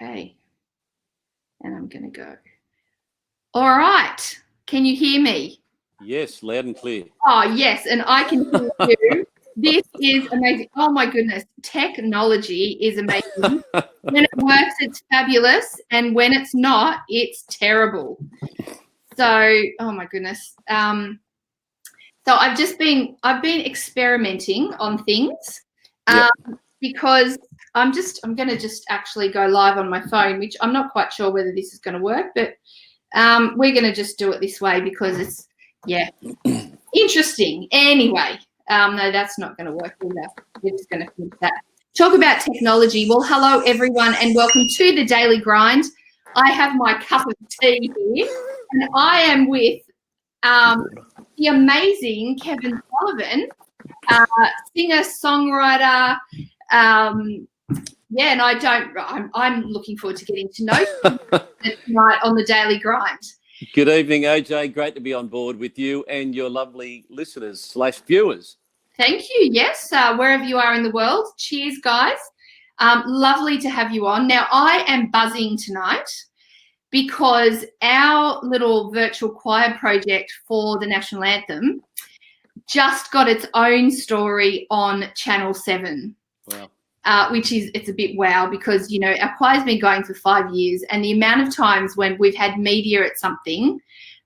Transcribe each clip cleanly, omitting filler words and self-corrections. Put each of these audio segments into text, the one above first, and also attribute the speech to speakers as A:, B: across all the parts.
A: Okay. And I'm going to go. All right. Can you hear me?
B: Yes, loud and clear.
A: Oh, yes. And I can hear you. This is amazing. Oh, my goodness. Technology is amazing. When it works, it's fabulous. And when it's not, it's terrible. So, oh, my goodness. So I've been experimenting on things because I'm going to just actually go live on my phone, which I'm not quite sure whether this is going to work, but we're going to just do it this way because it's, interesting. Anyway, no, that's not going to work either. We're just going to finish that. Talk about technology. Well, hello, everyone, and welcome to the Daily Grind. I have my cup of tea here, and I am with the amazing Kevin Sullivan, singer, songwriter. And I'm looking forward to getting to know you tonight on the Daily Grind.
B: Good evening, AJ. Great to be on board with you and your lovely listeners/viewers.
A: Thank you. Yes, wherever you are in the world. Cheers, guys. Lovely to have you on. Now, I am buzzing tonight because our little virtual choir project for the National Anthem just got its own story on Channel 7.
B: Wow.
A: It's a bit wow because, you know, our choir's been going for 5 years and the amount of times when we've had media at something,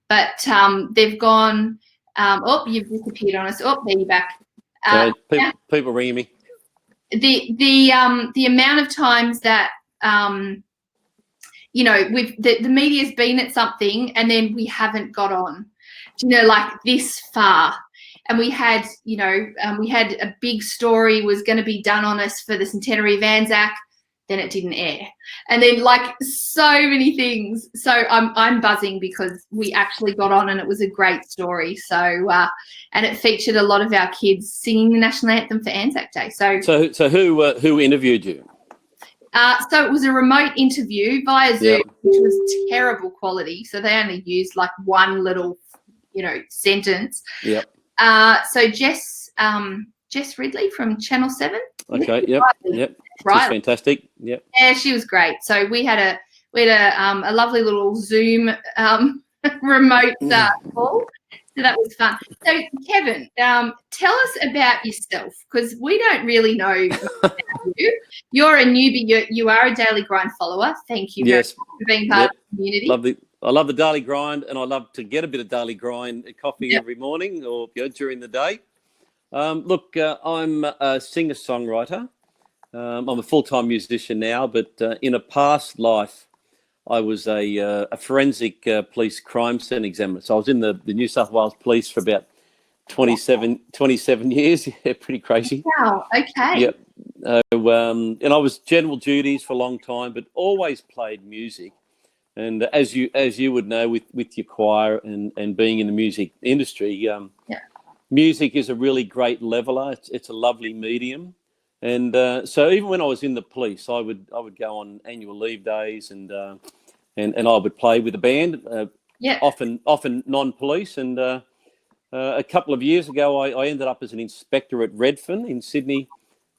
A: but they've gone, you've disappeared on us. Oh, there you're back.
B: People ringing me.
A: The amount of times that, the media's been at something and then we haven't got on, like this far. And we had a big story was going to be done on us for the centenary of Anzac, then it didn't air. And then so many things. So I'm buzzing because we actually got on and it was a great story. So, and it featured a lot of our kids singing the National Anthem for Anzac Day. So
B: who interviewed you?
A: So it was a remote interview via Zoom, which was terrible quality. So they only used one little, sentence.
B: Yep.
A: So Jess Ridley from Channel 7.
B: Okay. Yep.
A: Right.
B: She's fantastic. Yep.
A: Yeah, she was great. So we had a lovely little Zoom remote call. So that was fun. So Kevin, tell us about yourself because we don't really know much about you. You're a newbie. You are a Daily Grind follower. Thank you very much for being part of the community.
B: I love the Daily Grind, and I love to get a bit of Daily Grind coffee every morning or during the day. I'm a singer-songwriter. I'm a full-time musician now, but in a past life, I was a forensic police crime scene examiner. So I was in the New South Wales Police for about 27 years. Yeah, pretty crazy.
A: Wow, okay.
B: Yep. And I was general duties for a long time, but always played music. And as you would know, with your choir and being in the music industry, music is a really great leveler. It's a lovely medium. And so even when I was in the police, I would go on annual leave days and I would play with a band, often non-police. And a couple of years ago, I ended up as an inspector at Redfern in Sydney,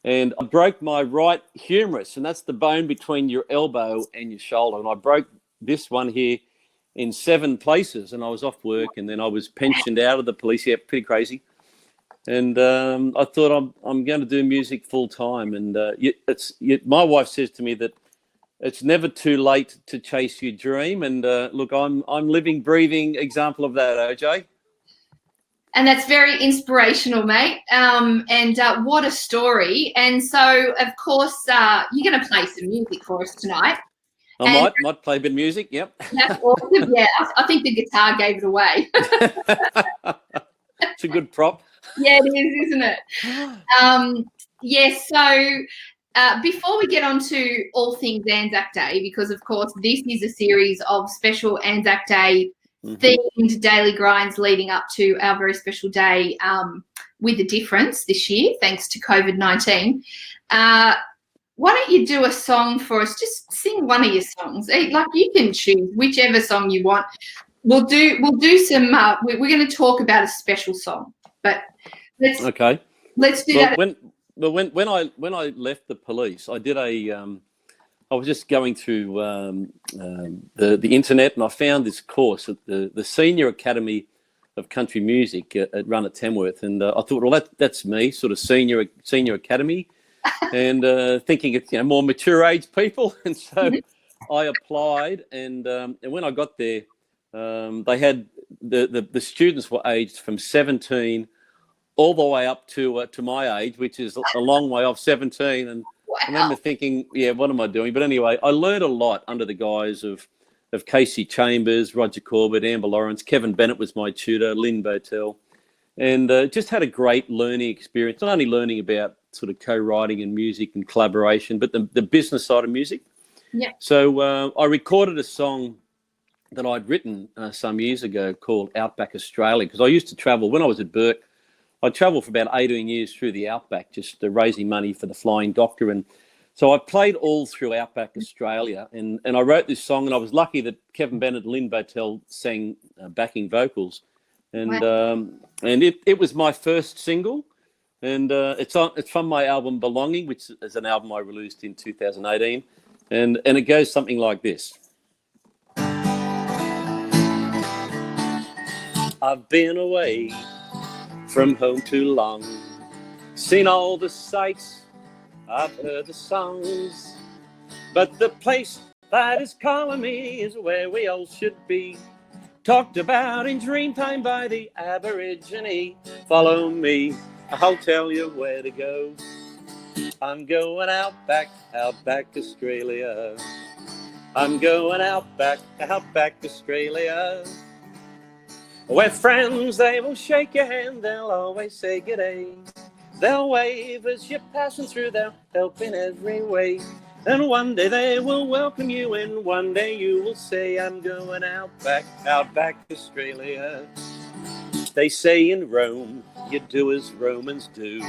B: and I broke my right humerus, and that's the bone between your elbow and your shoulder. And I broke this one here in 7 places, and I was off work, and then I was pensioned out of the police. Yeah, pretty crazy. And I thought I'm going to do music full time. And my wife says to me that it's never too late to chase your dream. And look, I'm living, breathing example of that, OJ.
A: And that's very inspirational, mate. And what a story. And so, of course, you're going to play some music for us tonight.
B: I might play a bit of music, yep. That's
A: awesome, yeah. I think the guitar gave it away.
B: It's a good prop.
A: Yeah, it is, isn't it? So before we get on to all things Anzac Day, because, of course, this is a series of special Anzac Day themed daily grinds leading up to our very special day with a difference this year, thanks to COVID-19. Why don't you do a song for us? Just sing one of your songs. You can choose whichever song you want. We'll do some. We're going to talk about a special song, but let's do that.
B: When I left the police, I did I was just going through the internet, and I found this course at the Senior Academy of Country Music run at Tamworth, and I thought, well, that's me, sort of senior academy, and thinking it's more mature age people, and so I applied, and when I got there, they had the students were aged from 17 all the way up to my age, which is a long way off 17, and I remember thinking, what am I doing? But anyway, I learned a lot under the guise of Casey Chambers, Roger Corbett, Amber Lawrence, Kevin Bennett was my tutor, Lynn Botel, and just had a great learning experience, not only learning about sort of co-writing and music and collaboration, but the business side of music.
A: Yeah.
B: So I recorded a song that I'd written some years ago called Outback Australia, because I used to travel when I was at Burke. I travelled for about 18 years through the Outback, just raising money for the Flying Doctor. And so I played all through Outback Australia, and I wrote this song, and I was lucky that Kevin Bennett and Lynn Botel sang backing vocals. And it was my first single, and it's from my album Belonging, which is an album I released in 2018. And it goes something like this. I've been away from home too long, seen all the sights, I've heard the songs, but the place that is calling me is where we all should be, talked about in Dreamtime by the Aborigine. Follow me, I'll tell you where to go. I'm going outback Australia. I'm going outback Australia. Where friends, they will shake your hand, they'll always say good day. They'll wave as you're passing through, they'll help in every way. And one day they will welcome you, and one day you will say, I'm going outback Australia. They say in Rome, you do as Romans do.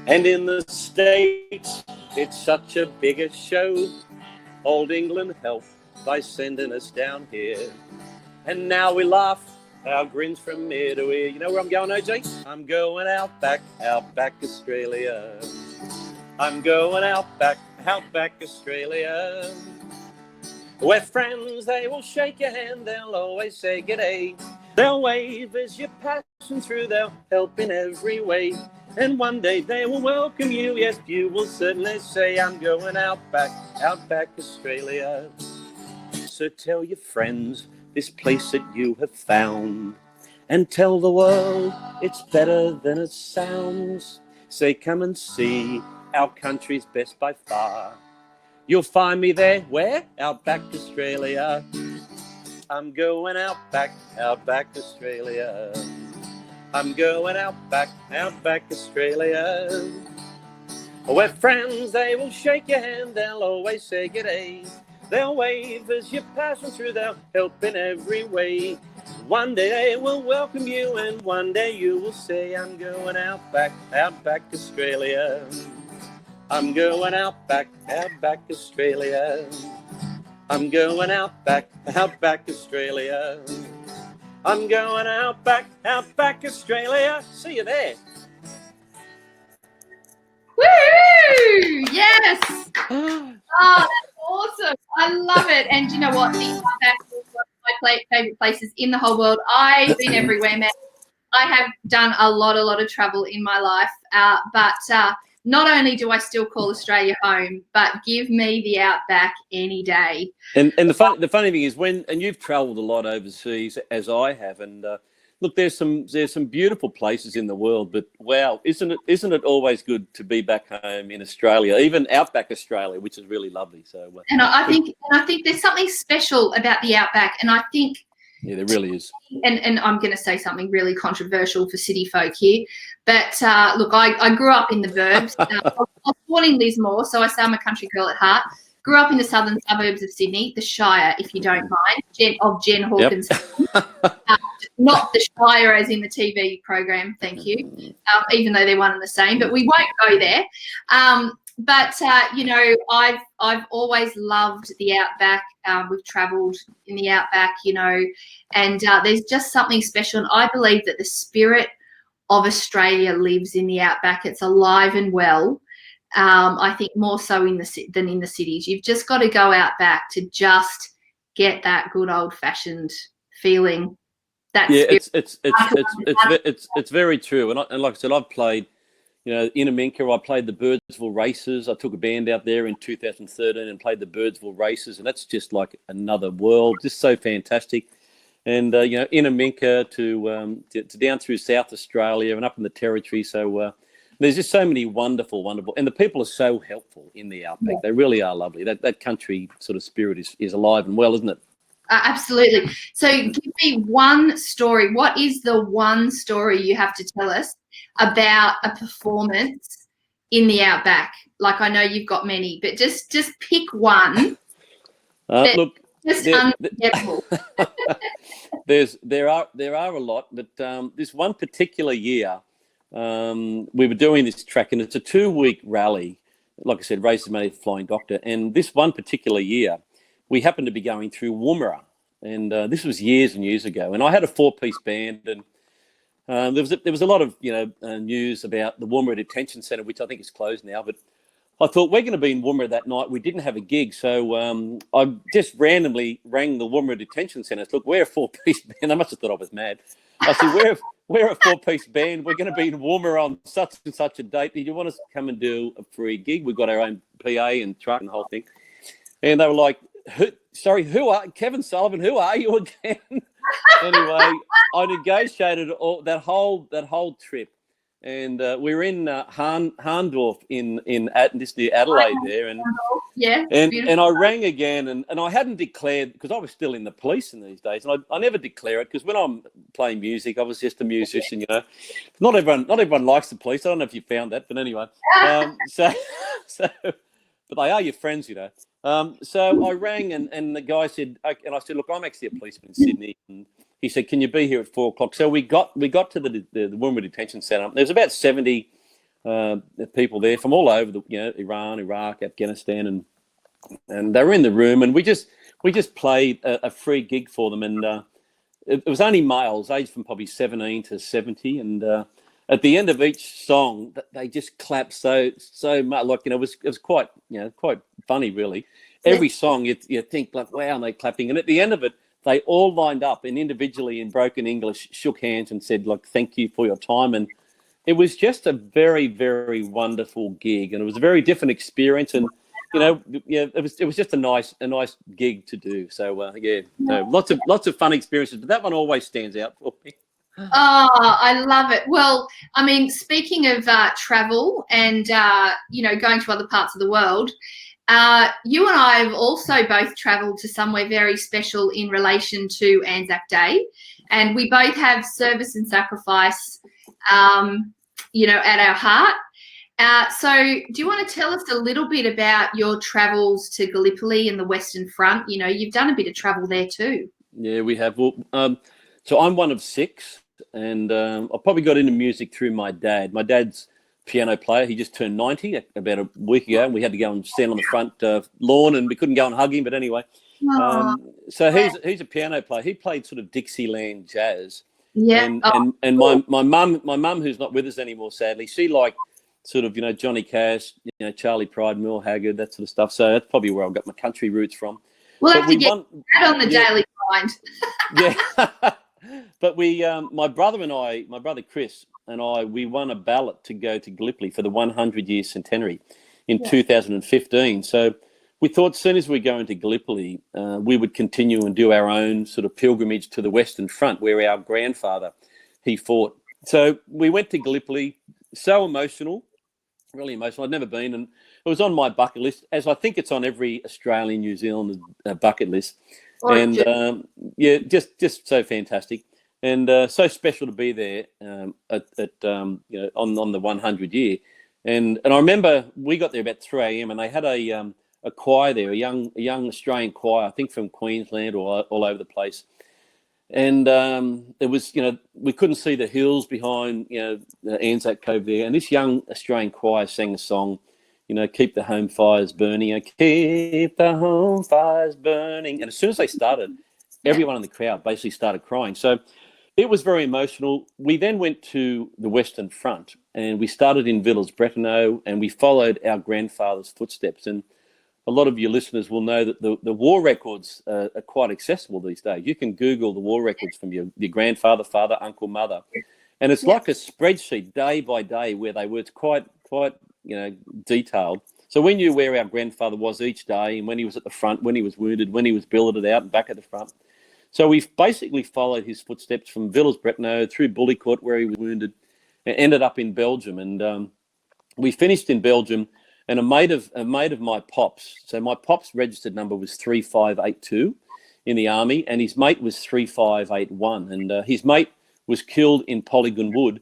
B: And in the States, it's such a bigger show. Old England helped by sending us down here. And now we laugh our grins from ear to ear. You know where I'm going, OJ? I'm going outback Australia. I'm going outback Australia. Where friends, they will shake your hand, they'll always say g'day. They'll wave as you're passing through, they'll help in every way. And one day they will welcome you, yes, you will certainly say, I'm going outback Australia. So tell your friends this place that you have found, and tell the world it's better than it sounds. Say, come and see, our country's best by far. You'll find me there, where? Outback Australia. I'm going outback Australia. I'm going outback Australia. Where friends, they will shake your hand, they'll always say g'day. They'll wave as you're passing through, they'll help in every way. One day they will welcome you, and one day you will say, I'm going outback Australia. I'm going outback Australia. I'm going outback Australia. I'm going outback Australia. See you there.
A: Woo! Yes. Oh, that's awesome. I love it. And you know what? The Outback is one of my favourite places in the whole world. I've been everywhere, man. I have done a lot of travel in my life. But not only do I still call Australia home, but give me the Outback any day.
B: And the funny thing is, and you've travelled a lot overseas, as I have, and look, there's some beautiful places in the world, but wow, isn't it always good to be back home in Australia, even Outback Australia, which is really lovely. So
A: and I think there's something special about the Outback, and I think
B: there really is.
A: And I'm going to say something really controversial for city folk here, but look, I grew up in the burbs. I was born in Lismore, so I say I'm a country girl at heart. Grew up in the southern suburbs of Sydney, the Shire, if you don't mind, of Jen Hawkins. Yep. Not the Shire as in the TV program, thank you, even though they're one and the same, but we won't go there. But you know, I've always loved the Outback. We've travelled in the Outback, you know, and there's just something special. And I believe that the spirit of Australia lives in the Outback. It's alive and well. I think more so than in the cities. You've just got to go out back to just get that good old-fashioned feeling.
B: It's very true. And like I said, I've played, in Aminka, I played the Birdsville Races. I took a band out there in 2013 and played the Birdsville Races, and that's just like another world, just so fantastic. And in Aminka to down through South Australia and up in the Territory. So there's just so many wonderful, and the people are so helpful in the outback. Yeah. They really are lovely. That country sort of spirit is alive and well, isn't it?
A: Absolutely. So give me one story. What is the one story you have to tell us about a performance in the outback? Like, I know you've got many, but just pick one.
B: Look,
A: just unforgettable.
B: there are a lot, but this one particular year, we were doing this track, and it's a 2-week rally. Like I said, races made the Flying Doctor, and this one particular year, we happened to be going through Woomera, and this was years and years ago. And I had a 4-piece band, and there was a lot of news about the Woomera Detention Centre, which I think is closed now. But I thought, we're going to be in Woomera that night. We didn't have a gig, so I just randomly rang the Woomera Detention Centre. Look, we're a 4-piece band. They must have thought I was mad. I said, we're a 4-piece band. We're going to be in Woomera on such and such a date. Do you want us to come and do a free gig? We've got our own PA and truck and the whole thing. And they were like, who are Kevin Sullivan? Who are you again? Anyway, I negotiated that whole trip, and we were in Harndorf in just near Adelaide there, and I rang again, and I hadn't declared, because I was still in the police in these days, and I never declare it, because when I'm playing music, I was just a musician, Not everyone likes the police. I don't know if you found that, but anyway, but they are your friends, So I rang, and the guy said, okay, and I said, look, I'm actually a policeman in Sydney. And he said, can you be here at 4:00? So we got to the Woomera Detention Centre. There was about 70 people there from all over Iran, Iraq, Afghanistan, and they were in the room, and we just played a free gig for them, and it was only males, aged from probably 17 to 70, and at the end of each song, they just clapped so much. Like, it was quite funny, really. Every song you think like, wow, and they clapping, and at the end of it, they all lined up and individually in broken English shook hands and said, look, thank you for your time. And it was just a very, very wonderful gig, and it was a very different experience. And it was just a nice gig to do. So lots of fun experiences, but that one always stands out for me.
A: Oh, I love it. Well, I mean, speaking of travel and, going to other parts of the world, you and I have also both travelled to somewhere very special in relation to Anzac Day, and we both have service and sacrifice, at our heart. So do you want to tell us a little bit about your travels to Gallipoli and the Western Front? You've done a bit of travel there too.
B: Yeah, we have. Well, so I'm one of 6. And I probably got into music through my dad. My dad's piano player. He just turned 90 about a week ago, and we had to go and stand on the front lawn, and we couldn't go and hug him. But anyway, so he's a piano player. He played sort of Dixieland jazz.
A: Yeah.
B: And my mum, who's not with us anymore, sadly, she liked sort of Johnny Cash, Charlie Pride, Merle Haggard, that sort of stuff. So that's probably where I got my country roots from.
A: We'll have to get that on the daily grind.
B: Yeah. But my brother Chris and I, we won a ballot to go to Gallipoli for the 100-year centenary in 2015. So we thought as soon as we go into Gallipoli, we would continue and do our own sort of pilgrimage to the Western Front, where our grandfather, he fought. So we went to Gallipoli, so emotional, really emotional. I'd never been, and it was on my bucket list, as I think it's on every Australian, New Zealand bucket list. And just so fantastic, and so special to be there on the 100 year. And I remember we got there about 3 a.m. and they had a choir there, a young Australian choir, I think from Queensland or all over the place. And it was, we couldn't see the hills behind, the Anzac Cove there. And this young Australian choir sang a song, keep the home fires burning, keep the home fires burning. And as soon as they started, everyone in the crowd basically started crying. So It was very emotional. We then went to the Western Front, and we started in Villers-Bretonneux, and we followed our grandfather's footsteps. And a lot of your listeners will know that the war records are quite accessible these days. You can Google the war records from your grandfather, father, uncle, mother, and it's like a spreadsheet day by day where they were. It's quite detailed. So we knew where our grandfather was each day, and when he was at the front, when he was wounded, when he was billeted out and back at the front. So we've basically followed his footsteps from Villers-Bretonneux through Bullecourt, where he was wounded, and ended up in Belgium. And we finished in Belgium, and a mate of my pops. So my pop's registered number was 3582 in the army, and his mate was 3581. And his mate was killed in Polygon Wood,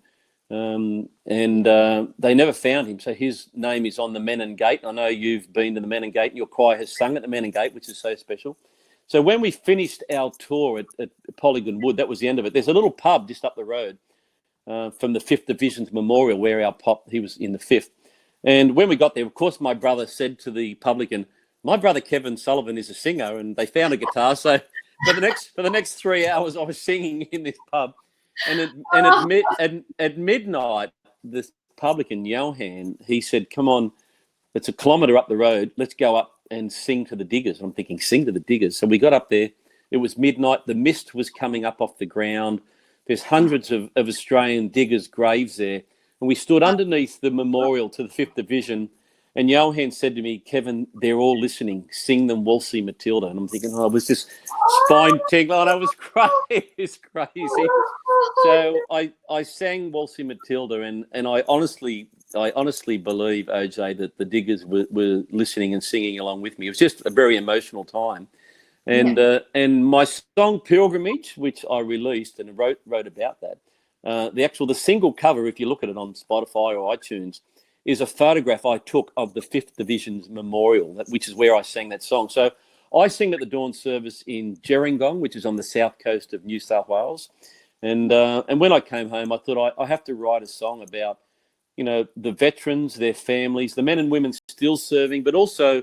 B: and they never found him. So his name is on the Menin Gate. I know you've been to the Menin Gate, and your choir has sung at the Menin Gate, which is so special. So when we finished our tour at Polygon Wood, that was the end of it. There's a little pub just up the road from the 5th Division's memorial where our pop, he was in the 5th. And when we got there, of course, my brother said to the publican, my brother Kevin Sullivan is a singer, and they found a guitar. So for the next 3 hours, I was singing in this pub. And at midnight, this publican, Johan, he said, come on, it's a kilometre up the road. Let's go up and sing to the diggers. I'm thinking, sing to the diggers. So we got up there. It was midnight. The mist was coming up off the ground. There's hundreds of Australian diggers' graves there. And we stood underneath the memorial to the 5th Division. And Johan said to me, Kevin, they're all listening. Sing them Walsey Matilda. And I'm thinking, oh, it was just spine tingling. Oh, it was crazy. It's crazy. So I sang Walsey Matilda, and I honestly believe, OJ, that the diggers were listening and singing along with me. It was just a very emotional time. And and my song Pilgrimage, which I released and wrote about that, the single cover, if you look at it on Spotify or iTunes, is a photograph I took of the 5th Division's memorial, which is where I sang that song. So I sing at the dawn service in Gerringong, which is on the south coast of New South Wales. And when I came home, I thought I have to write a song about, the veterans, their families, the men and women still serving, but also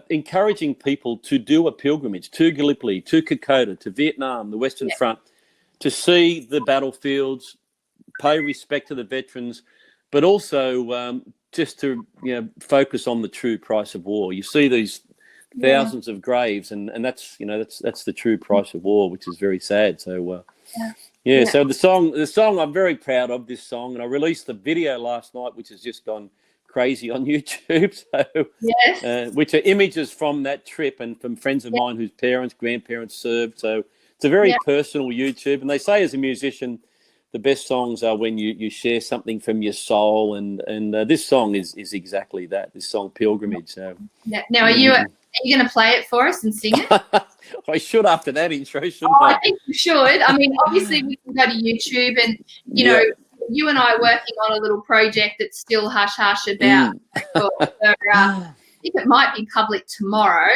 B: encouraging people to do a pilgrimage to Gallipoli, to Kokoda, to Vietnam, the Western Front, to see the battlefields, pay respect to the veterans, but also just to focus on the true price of war. You see these thousands of graves, and that's that's the true price of war, which is very sad. So so the song I'm very proud of this song, and I released the video last night, which has just gone crazy on YouTube. So which are images from that trip and from friends of mine whose grandparents served. So it's a very personal YouTube, and they say as a musician, the best songs are when you share something from your soul, and this song is exactly that. This song, Pilgrimage. So
A: now, are you going to play it for us and sing it?
B: I should after that intro, shouldn't I?
A: I think you should. I mean, obviously we can go to YouTube, and you and I are working on a little project that's still hush hush about. So, I think it might be public tomorrow.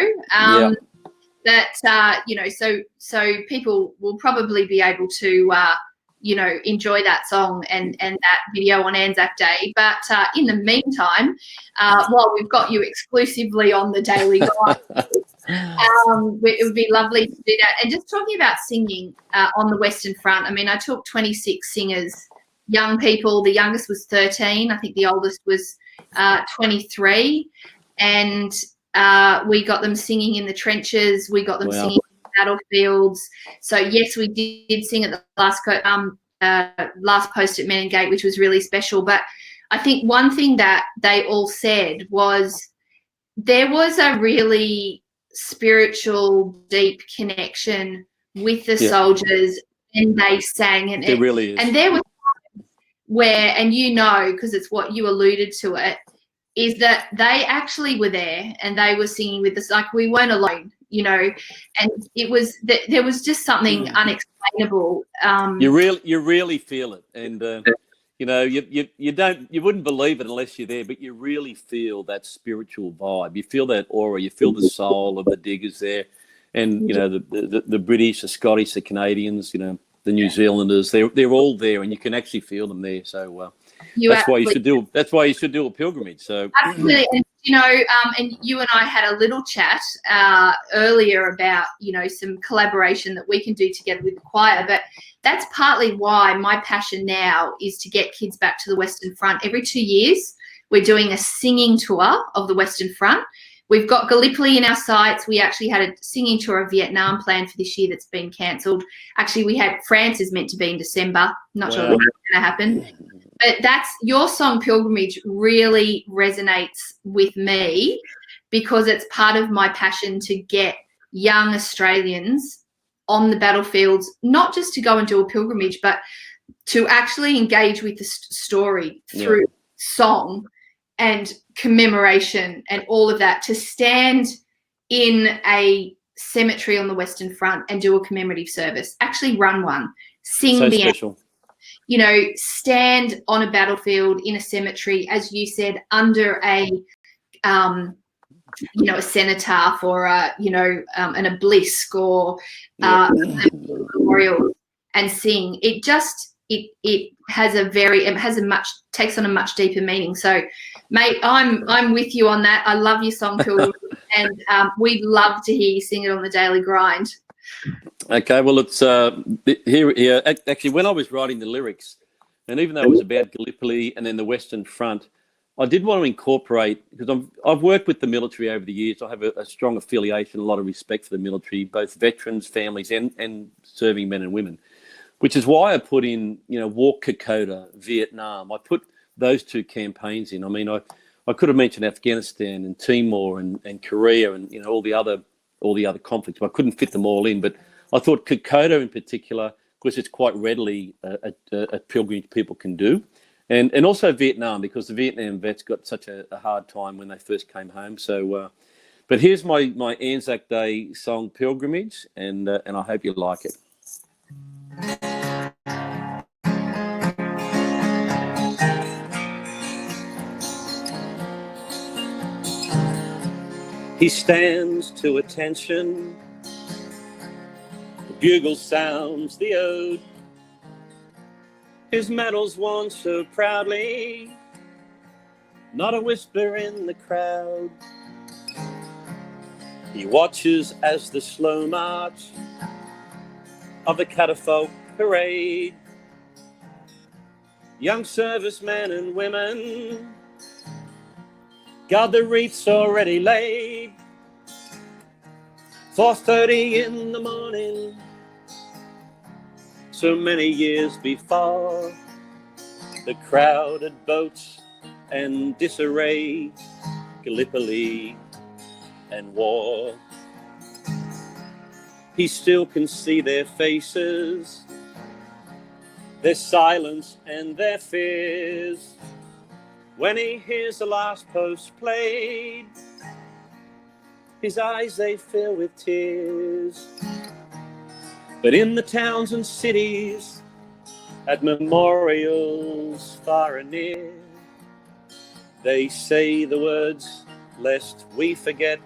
A: That so people will probably be able to enjoy that song and that video on Anzac Day. But in the meantime, while we've got you exclusively on the Daily Guide, it would be lovely to do that. And just talking about singing on the Western Front, I mean, I took 26 singers, young people. The youngest was 13. I think the oldest was 23. And we got them singing in the trenches. We got them singing battlefields. So yes, we did sing at the last post at Menin Gate, which was really special. But I think one thing that they all said was there was a really spiritual, deep connection with the soldiers, and they sang. And
B: it really is.
A: And there was where, and because it's what you alluded to it, is that they actually were there and they were singing with us. Like, we weren't alone. And it was there was just something unexplainable.
B: You really feel it, and you wouldn't believe it unless you're there, but you really feel that spiritual vibe. You feel that aura. You feel the soul of the diggers there, and the British, the Scottish, the Canadians, the New Zealanders. They're all there, and you can actually feel them there. So that's why you should do a pilgrimage. So
A: absolutely. And you and I had a little chat earlier about, some collaboration that we can do together with the choir. But that's partly why my passion now is to get kids back to the Western Front. Every 2 years, we're doing a singing tour of the Western Front. We've got Gallipoli in our sights. We actually had a singing tour of Vietnam planned for this year that's been cancelled. Actually, we had France is meant to be in December. Not sure what's going to happen. But that's your song Pilgrimage really resonates with me because it's part of my passion to get young Australians on the battlefields, not just to go and do a pilgrimage, but to actually engage with the story through song and commemoration and all of that, to stand in a cemetery on the Western Front and do a commemorative service, actually run one, sing the
B: special.
A: Stand on a battlefield in a cemetery, as you said, under a cenotaph or an obelisk or a memorial, and sing. It just takes on a much deeper meaning. So, mate, I'm with you on that. I love your song, Pilgrimage, and we'd love to hear you sing it on the Daily Grind.
B: Okay, well, it's here. Actually, when I was writing the lyrics, and even though it was about Gallipoli and then the Western Front, I did want to incorporate, because I've worked with the military over the years. I have a strong affiliation, a lot of respect for the military, both veterans, families, and serving men and women, which is why I put in, Walk Kokoda, Vietnam. I put those two campaigns in. I mean, I could have mentioned Afghanistan and Timor and Korea and all the other conflicts, but I couldn't fit them all in. But I thought Kokoda in particular, because it's quite readily a pilgrimage people can do. And also Vietnam, because the Vietnam vets got such a hard time when they first came home. So, but here's my Anzac Day song, Pilgrimage, and I hope you like it. He stands to attention. The bugle sounds the ode. His medals worn so proudly, not a whisper in the crowd. He watches as the slow march of the catafalque parade. Young servicemen and women guard the wreaths already laid. 4:30 in the morning, so many years before, the crowded boats and disarray, Gallipoli and war. He still can see their faces, their silence and their fears. When he hears the last post played, his eyes they fill with tears. But in the towns and cities, at memorials far and near, they say the words, lest we forget,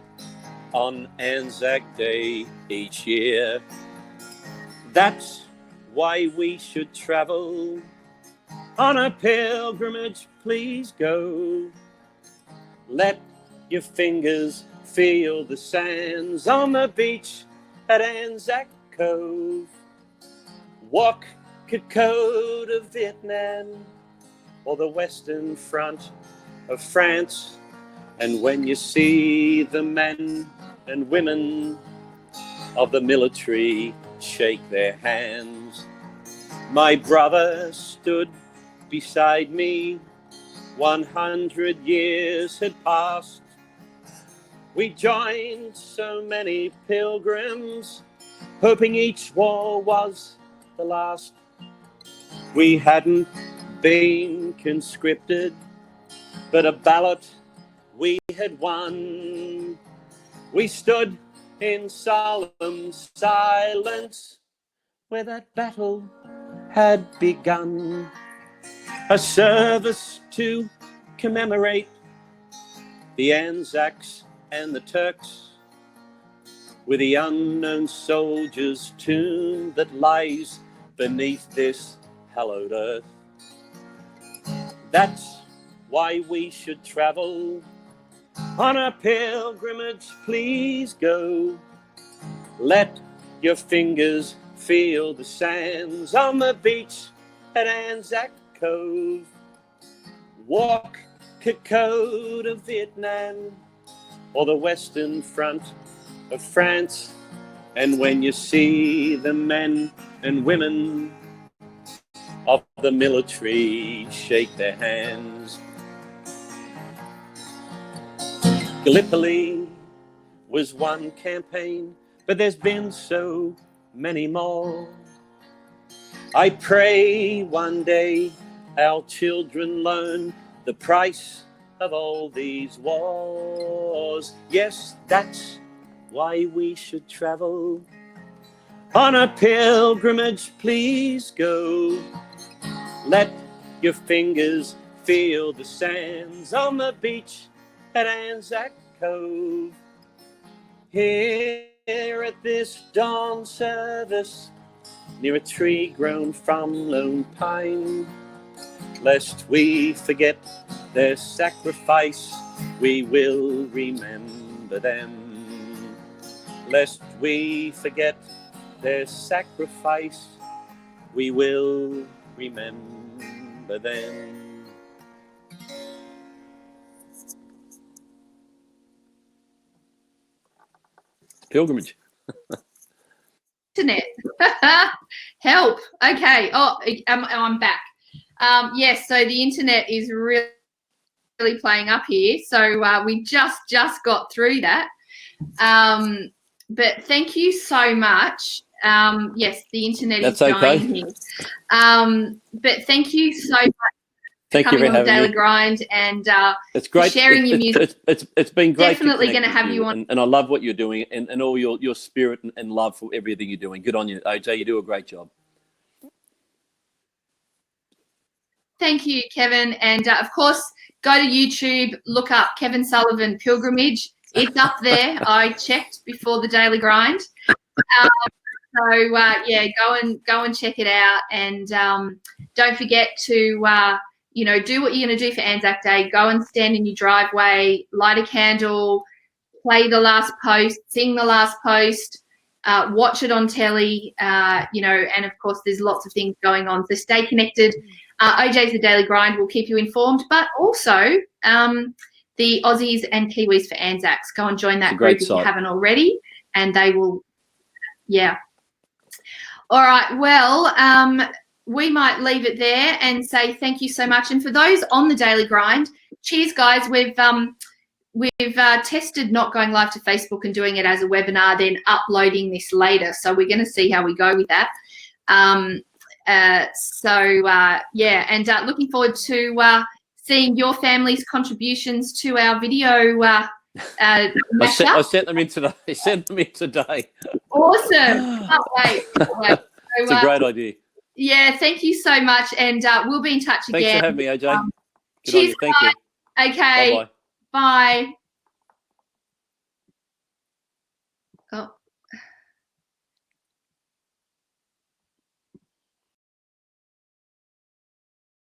B: on Anzac Day each year. That's why we should travel on a pilgrimage, please go. Let your fingers feel the sands on the beach at Anzac Cove. Walk Kokoda, Vietnam, or the Western Front of France. And when you see the men and women of the military shake their hands. My brother stood beside me, 100 years had passed. We joined so many pilgrims, hoping each war was the last. We hadn't been conscripted, but a ballot we had won. We stood in solemn silence where that battle had begun. A service to commemorate the Anzacs and the Turks, with the unknown soldier's tomb that lies beneath this hallowed earth. That's why we should travel On a pilgrimage, please go. Let your fingers feel the sands on the beach at Anzac Cove. Walk Cacote to Vietnam or the Western Front of France. And when you see the men and women of the military, shake their hands. Gallipoli was one campaign, but there's been so many more. I pray one day our children learn the price of all these wars. Yes, that's why we should travel. On a pilgrimage, please go. Let your fingers feel the sands on the beach at Anzac Cove. Here at this dawn service, near a tree grown from lone pine, lest we forget their sacrifice, we will remember them. Lest we forget their sacrifice, we will remember them. Pilgrimage.
A: Internet. Help. Okay. Oh, I'm back. Yes, so the internet is really playing up here. So we just got through that. But thank you so much. Yes, the internet is dying here. But thank you so much.
B: Thank you for
A: coming on the
B: having
A: Daily
B: me.
A: Grind and
B: it's great
A: sharing your music.
B: It's been great.
A: Definitely going to have you on.
B: And I love what you're doing and all your spirit and love for everything you're doing. Good on you, OJ. You do a great job.
A: Thank you, Kevin. And of course, go to YouTube, look up Kevin Sullivan Pilgrimage. It's up there. I checked before the Daily Grind. Yeah, go and check it out. And don't forget to do what you're going to do for Anzac Day. Go and stand in your driveway, light a candle, play the last post, sing the last post, watch it on telly, and of course there's lots of things going on. So stay connected. OJ's The Daily Grind will keep you informed, but also the Aussies and Kiwis for Anzacs. Go and join that group if you haven't already, and they will, yeah. All right, well, we might leave it there and say thank you so much. And for those on the Daily Grind, cheers, guys. We've tested not going live to Facebook and doing it as a webinar, then uploading this later. So we're going to see how we go with that. Yeah, and looking forward to seeing your family's contributions to our video.
B: I sent them in today. I sent them in today.
A: Awesome! Can't wait.
B: It's a great idea.
A: Yeah, thank you so much, and we'll be in touch again.
B: Thanks for having me, OJ.
A: Cheers,
B: Thank you.
A: Okay.
B: Bye-bye.
A: Bye. Oh.